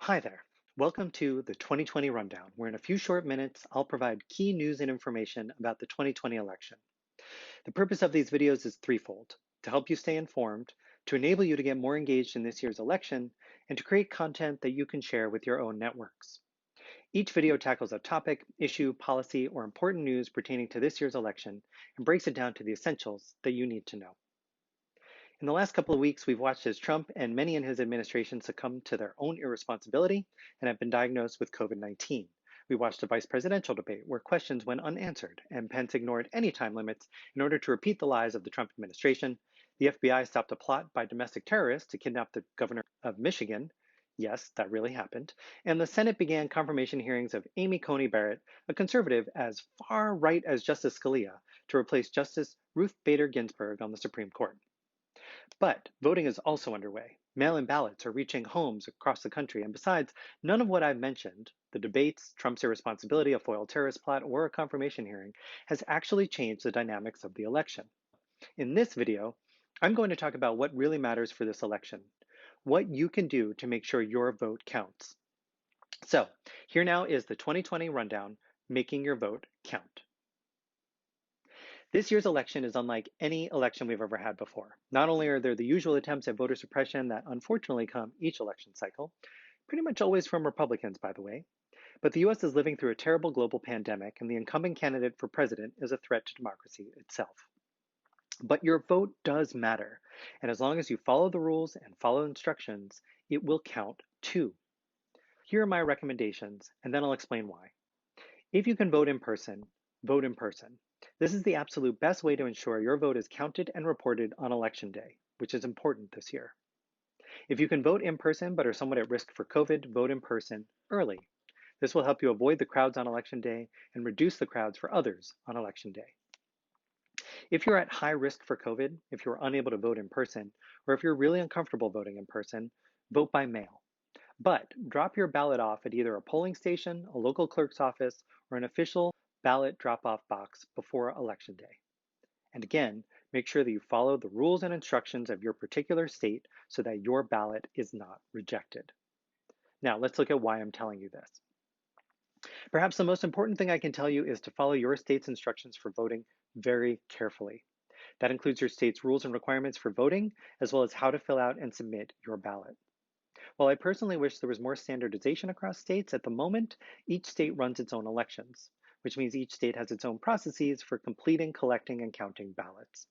Hi there. Welcome to the 2020 Rundown, where in a few short minutes, I'll provide key news and information about the 2020 election. The purpose of these videos is threefold: to help you stay informed, to enable you to get more engaged in this year's election, and to create content that you can share with your own networks. Each video tackles a topic, issue, policy, or important news pertaining to this year's election and breaks it down to the essentials that you need to know. In the last couple of weeks, we've watched as Trump and many in his administration succumb to their own irresponsibility and have been diagnosed with COVID-19. We watched a vice presidential debate where questions went unanswered and Pence ignored any time limits in order to repeat the lies of the Trump administration. The FBI stopped a plot by domestic terrorists to kidnap the governor of Michigan. Yes, that really happened. And the Senate began confirmation hearings of Amy Coney Barrett, a conservative as far right as Justice Scalia, to replace Justice Ruth Bader Ginsburg on the Supreme Court. But voting is also underway. Mail-in ballots are reaching homes across the country, and besides, none of what I've mentioned, the debates, Trump's irresponsibility, a foiled terrorist plot, or a confirmation hearing, has actually changed the dynamics of the election. In this video, I'm going to talk about what really matters for this election, what you can do to make sure your vote counts. So, here now is the 2020 rundown, Making Your Vote Count. This year's election is unlike any election we've ever had before. Not only are there the usual attempts at voter suppression that unfortunately come each election cycle, pretty much always from Republicans, by the way, but the US is living through a terrible global pandemic, and the incumbent candidate for president is a threat to democracy itself. But your vote does matter, and as long as you follow the rules and follow instructions, it will count too. Here are my recommendations, and then I'll explain why. If you can vote in person, vote in person. This is the absolute best way to ensure your vote is counted and reported on election day, which is important this year. If you can vote in person but are somewhat at risk for COVID, vote in person early. This will help you avoid the crowds on election day and reduce the crowds for others on election day. If you're at high risk for COVID, if you're unable to vote in person, or if you're really uncomfortable voting in person, vote by mail. But drop your ballot off at either a polling station, a local clerk's office, or an official ballot drop-off box before Election Day. And again, make sure that you follow the rules and instructions of your particular state so that your ballot is not rejected. Now, let's look at why I'm telling you this. Perhaps the most important thing I can tell you is to follow your state's instructions for voting very carefully. That includes your state's rules and requirements for voting, as well as how to fill out and submit your ballot. While I personally wish there was more standardization across states, at the moment, each state runs its own elections, which means each state has its own processes for completing, collecting, and counting ballots.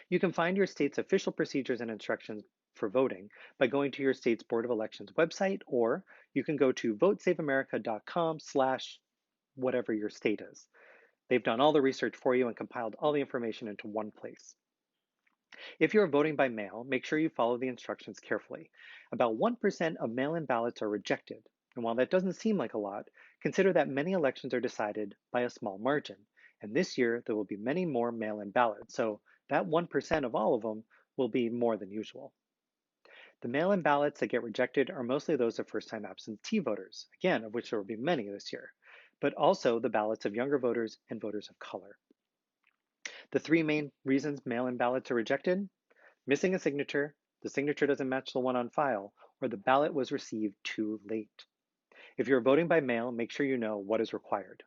You can find your state's official procedures and instructions for voting by going to your state's Board of Elections website, or you can go to votesaveamerica.com/whatever your state is. They've done all the research for you and compiled all the information into one place. If you're voting by mail, make sure you follow the instructions carefully. About 1% of mail-in ballots are rejected, and while that doesn't seem like a lot, consider that many elections are decided by a small margin. And this year, there will be many more mail-in ballots, so that 1% of all of them will be more than usual. The mail-in ballots that get rejected are mostly those of first-time absentee voters, again, of which there will be many this year, but also the ballots of younger voters and voters of color. The three main reasons mail-in ballots are rejected: missing a signature, the signature doesn't match the one on file, or the ballot was received too late. If you're voting by mail, make sure you know what is required.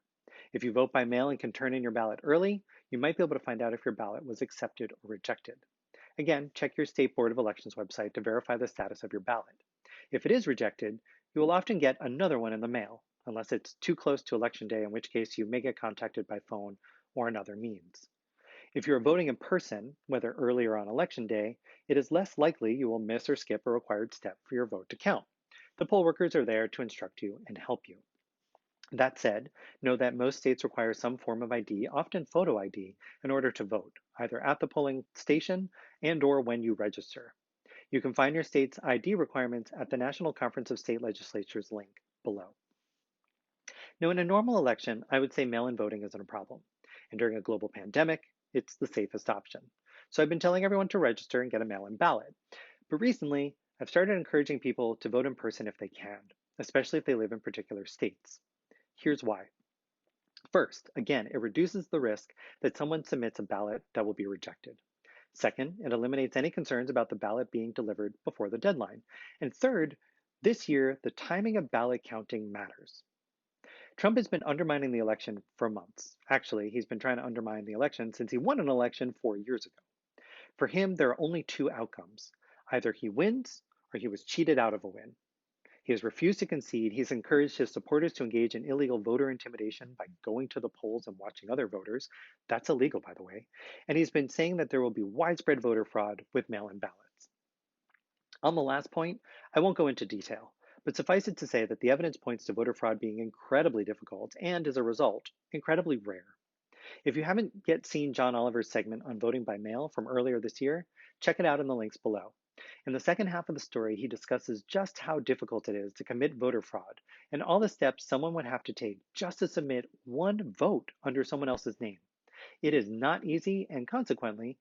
If you vote by mail and can turn in your ballot early, you might be able to find out if your ballot was accepted or rejected. Again, check your state Board of Elections website to verify the status of your ballot. If it is rejected, you will often get another one in the mail, unless it's too close to Election Day, in which case you may get contacted by phone or another means. If you are voting in person, whether early or on Election Day, it is less likely you will miss or skip a required step for your vote to count. The poll workers are there to instruct you and help you. That said, know that most states require some form of ID, often photo ID, in order to vote, either at the polling station and/or when you register. You can find your state's ID requirements at the National Conference of State Legislatures link below. Now, in a normal election, I would say mail-in voting isn't a problem. And during a global pandemic, it's the safest option. So I've been telling everyone to register and get a mail-in ballot. But recently, I've started encouraging people to vote in person if they can, especially if they live in particular states. Here's why. First, again, it reduces the risk that someone submits a ballot that will be rejected. Second, it eliminates any concerns about the ballot being delivered before the deadline. And third, This year, the timing of ballot counting matters. Trump has been undermining the election for months. Actually, he's been trying to undermine the election since he won an election 4 years ago. For him, there are only two outcomes. Either he wins or he was cheated out of a win. He has refused to concede. He's encouraged his supporters to engage in illegal voter intimidation by going to the polls and watching other voters. That's illegal, by the way. And he's been saying that there will be widespread voter fraud with mail in ballots. On the last point, I won't go into detail, but suffice it to say that the evidence points to voter fraud being incredibly difficult and, as a result, incredibly rare. If you haven't yet seen John Oliver's segment on voting by mail from earlier this year, check it out in the links below. In the second half of the story, he discusses just how difficult it is to commit voter fraud and all the steps someone would have to take just to submit one vote under someone else's name. It is not easy, and consequently,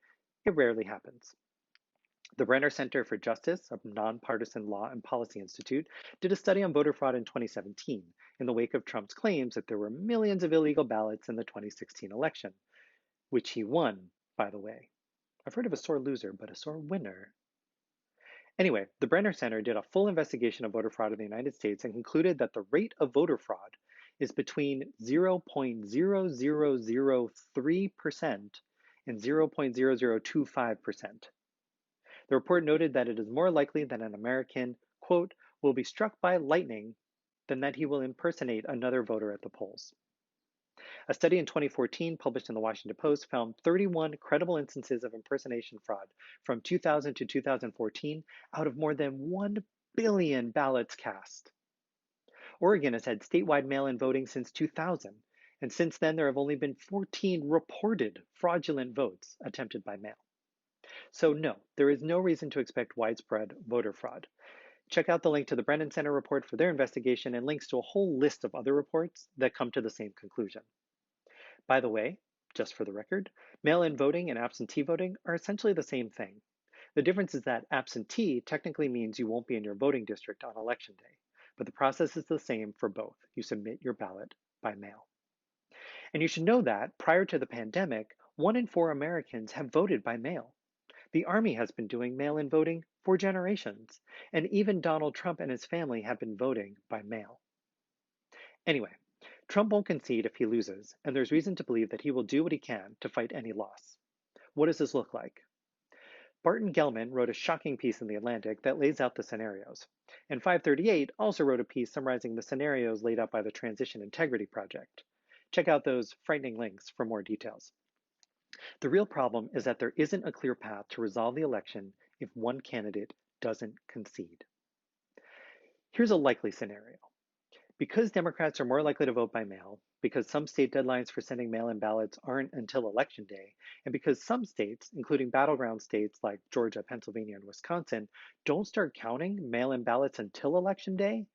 it rarely happens. The Brenner Center for Justice, a nonpartisan law and policy institute, did a study on voter fraud in 2017 in the wake of Trump's claims that there were millions of illegal ballots in the 2016 election, which he won, by the way. I've heard of a sore loser, but a sore winner. Anyway, the Brenner Center did a full investigation of voter fraud in the United States and concluded that the rate of voter fraud is between 0.0003% and 0.0025%. The report noted that it is more likely that an American, quote, will be struck by lightning than that he will impersonate another voter at the polls. A study in 2014 published in the Washington Post found 31 credible instances of impersonation fraud from 2000 to 2014 out of more than 1 billion ballots cast. Oregon has had statewide mail-in voting since 2000, and since then there have only been 14 reported fraudulent votes attempted by mail. So no, there is no reason to expect widespread voter fraud. Check out the link to the Brennan Center report for their investigation and links to a whole list of other reports that come to the same conclusion. By the way, just for the record, mail-in voting and absentee voting are essentially the same thing. The difference is that absentee technically means you won't be in your voting district on election day, but the process is the same for both. You submit your ballot by mail. And you should know that prior to the pandemic, 1 in 4 Americans have voted by mail. The Army has been doing mail-in voting for generations, and even Donald Trump and his family have been voting by mail. Anyway, Trump won't concede if he loses, and there's reason to believe that he will do what he can to fight any loss. What does this look like? Barton Gellman wrote a shocking piece in The Atlantic that lays out the scenarios, and 538 also wrote a piece summarizing the scenarios laid out by the Transition Integrity Project. Check out those frightening links for more details. The real problem is that there isn't a clear path to resolve the election if one candidate doesn't concede. Here's a likely scenario. Because Democrats are more likely to vote by mail, because some state deadlines for sending mail-in ballots aren't until Election Day, and because some states, including battleground states like Georgia, Pennsylvania, and Wisconsin, don't start counting mail-in ballots until Election Day,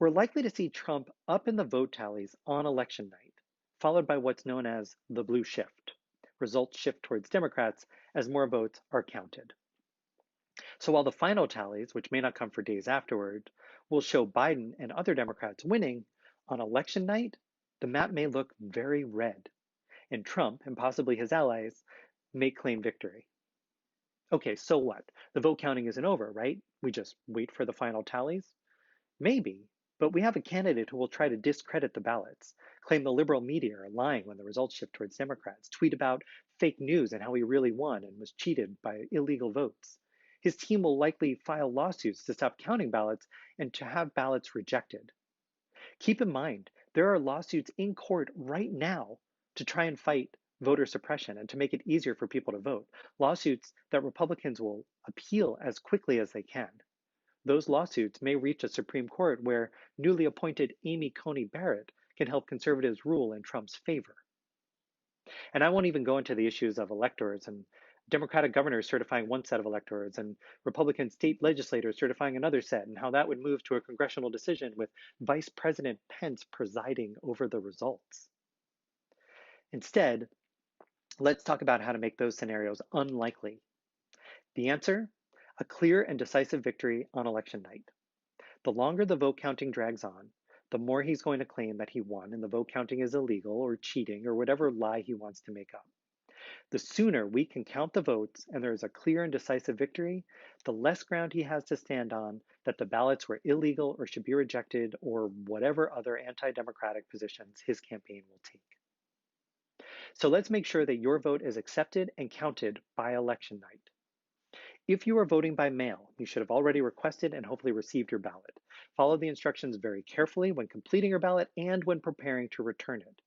we're likely to see Trump up in the vote tallies on election night, followed by what's known as the blue shift. Results shift towards Democrats as more votes are counted. So while the final tallies, which may not come for days afterward, will show Biden and other Democrats winning, on election night, the map may look very red, and Trump, and possibly his allies, may claim victory. Okay, so what? The vote counting isn't over, right? We just wait for the final tallies? Maybe, but we have a candidate who will try to discredit the ballots, claim the liberal media are lying when the results shift towards Democrats, tweet about fake news and how he really won and was cheated by illegal votes. His team will likely file lawsuits to stop counting ballots and to have ballots rejected. Keep in mind, there are lawsuits in court right now to try and fight voter suppression and to make it easier for people to vote, lawsuits that Republicans will appeal as quickly as they can. Those lawsuits may reach a Supreme Court where newly appointed Amy Coney Barrett can help conservatives rule in Trump's favor. And I won't even go into the issues of electors and Democratic governors certifying one set of electors and Republican state legislators certifying another set, and how that would move to a congressional decision with Vice President Pence presiding over the results. Instead, let's talk about how to make those scenarios unlikely. The answer? A clear and decisive victory on election night. The longer the vote counting drags on, the more he's going to claim that he won and the vote counting is illegal or cheating or whatever lie he wants to make up. The sooner we can count the votes and there is a clear and decisive victory, the less ground he has to stand on that the ballots were illegal or should be rejected or whatever other anti democratic positions his campaign will take. So let's make sure that your vote is accepted and counted by election night. If you are voting by mail, you should have already requested and hopefully received your ballot. Follow the instructions very carefully when completing your ballot and when preparing to return it.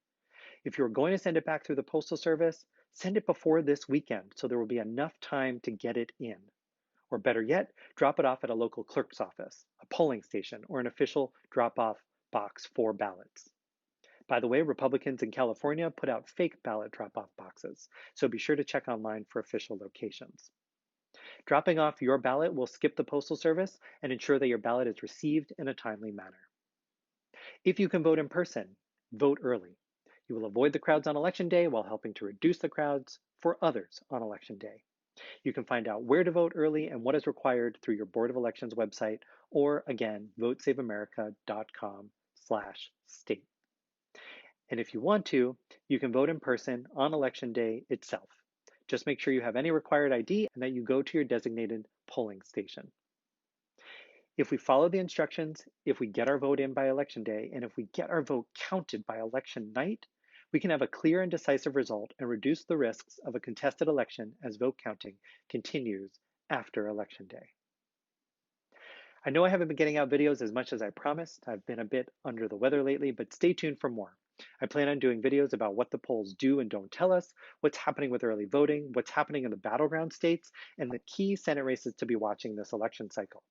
If you're going to send it back through the Postal Service, send it before this weekend so there will be enough time to get it in. Or better yet, drop it off at a local clerk's office, a polling station, or an official drop off box for ballots. By the way, Republicans in California put out fake ballot drop off boxes, so be sure to check online for official locations. Dropping off your ballot will skip the Postal Service and ensure that your ballot is received in a timely manner. If you can vote in person, vote early. You will avoid the crowds on Election Day while helping to reduce the crowds for others on Election Day. You can find out where to vote early and what is required through your Board of Elections website, or again, votesaveamerica.com/state. And if you want to, you can vote in person on Election Day itself. Just make sure you have any required ID and that you go to your designated polling station. If we follow the instructions, if we get our vote in by Election Day, and if we get our vote counted by election night, we can have a clear and decisive result and reduce the risks of a contested election as vote counting continues after Election Day. I know I haven't been getting out videos as much as I promised. I've been a bit under the weather lately, but stay tuned for more. I plan on doing videos about what the polls do and don't tell us, what's happening with early voting, what's happening in the battleground states, and the key Senate races to be watching this election cycle.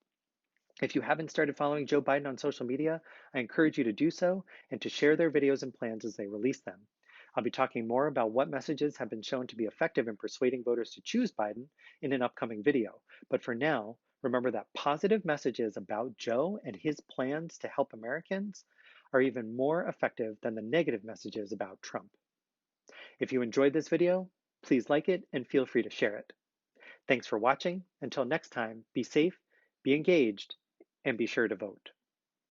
If you haven't started following Joe Biden on social media, I encourage you to do so and to share their videos and plans as they release them. I'll be talking more about what messages have been shown to be effective in persuading voters to choose Biden in an upcoming video. But for now, remember that positive messages about Joe and his plans to help Americans are even more effective than the negative messages about Trump. If you enjoyed this video, please like it and feel free to share it. Thanks for watching. Until next time, be safe, be engaged, and be sure to vote.